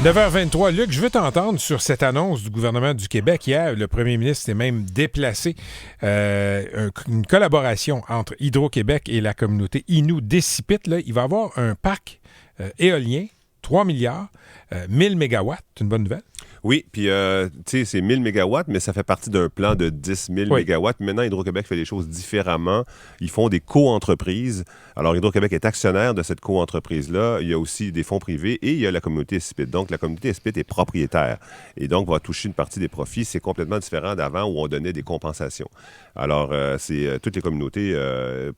9h23. Luc, je veux t'entendre sur cette annonce du gouvernement du Québec. Hier, le premier ministre s'est même déplacé une collaboration entre Hydro-Québec et la communauté Innu Décipit. Là, il va y avoir un parc éolien, 3 milliards, 1000 mégawatts. C'est une bonne nouvelle? Oui, puis tu sais, c'est 1000 mégawatts, mais ça fait partie d'un plan de 10 000 mégawatts. Maintenant, Hydro-Québec fait les choses différemment. Ils font des co-entreprises. Alors, Hydro-Québec est actionnaire de cette co-entreprise-là. Il y a aussi des fonds privés et il y a la communauté SPIT. Donc, la communauté SPIT est propriétaire et donc va toucher une partie des profits. C'est complètement différent d'avant où on donnait des compensations. Alors, c'est toutes les communautés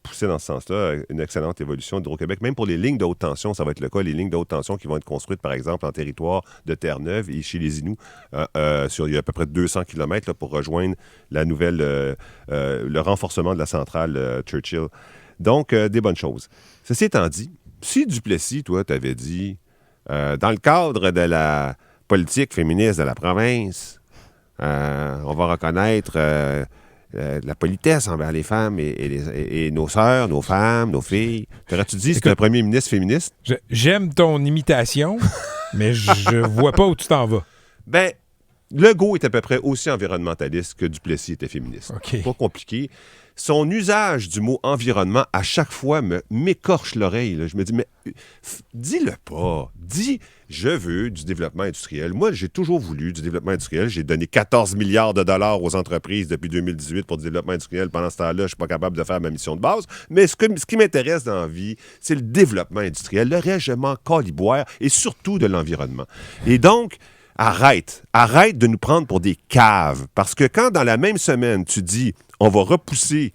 poussées dans ce sens-là. Une excellente évolution d'Hydro-Québec. Même pour les lignes de haute tension, ça va être le cas. Les lignes de haute tension qui vont être construites, par exemple, en territoire de Terre-Neuve et chez les Inuits. Il y a à peu près 200 km là, pour rejoindre la nouvelle, le renforcement de la centrale Churchill. Donc, des bonnes choses. Ceci étant dit, si Duplessis, toi, t'avais dit, dans le cadre de la politique féministe de la province, on va reconnaître la politesse envers les femmes et nos sœurs, nos femmes, nos filles. T'aurais-tu dit que c'est un premier ministre féministe? J'aime ton imitation, mais je vois pas où tu t'en vas. Ben, Legault est à peu près aussi environnementaliste que Duplessis était féministe. Okay. Pas compliqué. Son usage du mot environnement, à chaque fois, m'écorche l'oreille. Là. Je me dis, mais dis-le pas. Dis, je veux du développement industriel. Moi, j'ai toujours voulu du développement industriel. J'ai donné 14 milliards de dollars aux entreprises depuis 2018 pour du développement industriel. Pendant ce temps-là, je ne suis pas capable de faire ma mission de base. Mais ce qui m'intéresse dans la vie, c'est le développement industriel, le régiment caliboire et surtout de l'environnement. Et donc, Arrête de nous prendre pour des caves. Parce que quand, dans la même semaine, tu dis on va repousser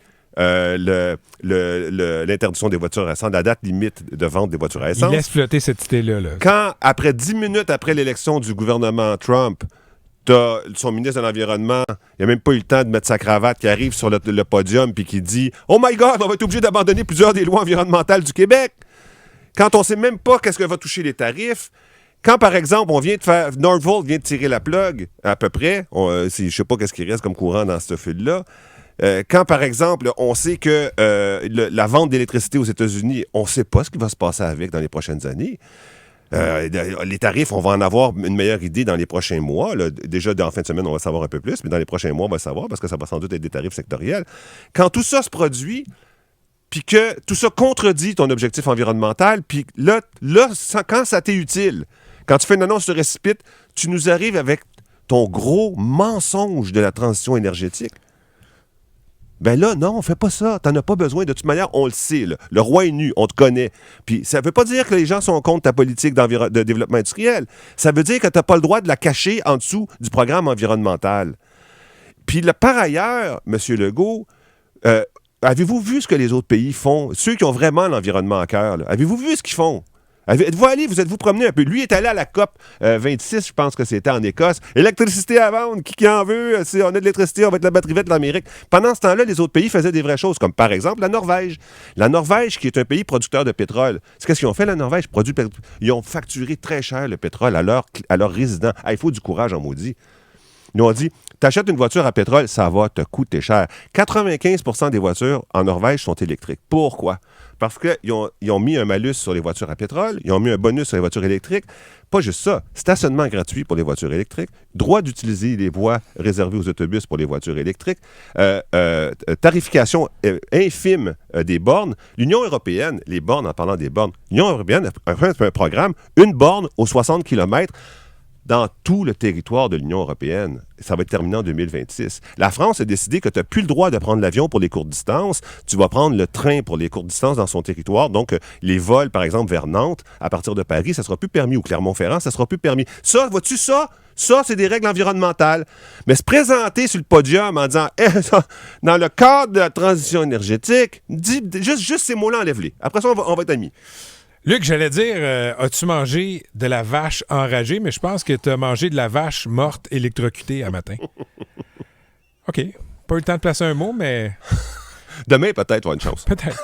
l'interdiction des voitures à essence, la date limite de vente des voitures à essence. Il laisse flotter cette idée-là. Là. Quand, après 10 minutes après l'élection du gouvernement Trump, t'as son ministre de l'Environnement, il n'a même pas eu le temps de mettre sa cravate, qui arrive sur le podium puis qui dit « Oh my God, on va être obligé d'abandonner plusieurs des lois environnementales du Québec! » Quand on ne sait même pas qu'est-ce que va toucher les tarifs. Quand, par exemple, Northvolt vient de tirer la plug, à peu près, je ne sais pas qu'est-ce qui reste comme courant dans ce fil-là, quand, par exemple, on sait que la vente d'électricité aux États-Unis, on ne sait pas ce qui va se passer avec dans les prochaines années. Les tarifs, on va en avoir une meilleure idée dans les prochains mois. Là. Déjà, en fin de semaine, on va savoir un peu plus, mais dans les prochains mois, on va savoir parce que ça va sans doute être des tarifs sectoriels. Quand tout ça se produit, puis que tout ça contredit ton objectif environnemental, puis là quand ça t'est utile, quand tu fais une annonce sur Recipite, tu nous arrives avec ton gros mensonge de la transition énergétique. Ben là, non, on fait pas ça. T'en as pas besoin. De toute manière, on le sait. Là. Le roi est nu, on te connaît. Puis ça veut pas dire que les gens sont contre ta politique de développement industriel. Ça veut dire que t'as pas le droit de la cacher en dessous du programme environnemental. Puis par ailleurs, M. Legault, avez-vous vu ce que les autres pays font? Ceux qui ont vraiment l'environnement à cœur, là, avez-vous vu ce qu'ils font? Êtes-vous allé, vous êtes-vous promené un peu? Lui est allé à la COP 26, je pense que c'était en Écosse. Électricité à vendre, qui en veut? On a de l'électricité, on va être la batterie verte de l'Amérique. Pendant ce temps-là, les autres pays faisaient des vraies choses, comme par exemple la Norvège. La Norvège, qui est un pays producteur de pétrole. C'est qu'est-ce qu'ils ont fait, la Norvège? Ils ont facturé très cher le pétrole à leurs résidents. Il faut du courage en maudit. Ils ont dit, t'achètes une voiture à pétrole, ça va te coûter cher. 95% des voitures en Norvège sont électriques. Pourquoi? Parce qu'ils ont mis un malus sur les voitures à pétrole, ils ont mis un bonus sur les voitures électriques. Pas juste ça, stationnement gratuit pour les voitures électriques, droit d'utiliser les voies réservées aux autobus pour les voitures électriques, tarification infime des bornes. L'Union européenne, les bornes, en parlant des bornes, l'Union européenne a fait un programme, une borne aux 60 km dans tout le territoire de l'Union européenne. Ça va être terminé en 2026. La France a décidé que tu n'as plus le droit de prendre l'avion pour les courtes distances. Tu vas prendre le train pour les courtes distances dans son territoire. Donc, les vols, par exemple, vers Nantes, à partir de Paris, ça ne sera plus permis. Ou Clermont-Ferrand, ça ne sera plus permis. Ça, vois-tu ça? Ça, c'est des règles environnementales. Mais se présenter sur le podium en disant dans le cadre de la transition énergétique, dis juste ces mots-là, enlève-les. Après ça, on va être amis. Luc, j'allais dire, as-tu mangé de la vache enragée, mais je pense que tu as mangé de la vache morte électrocutée à matin. OK. Pas eu le temps de placer un mot, mais... Demain, peut-être, on a une chance. Peut-être.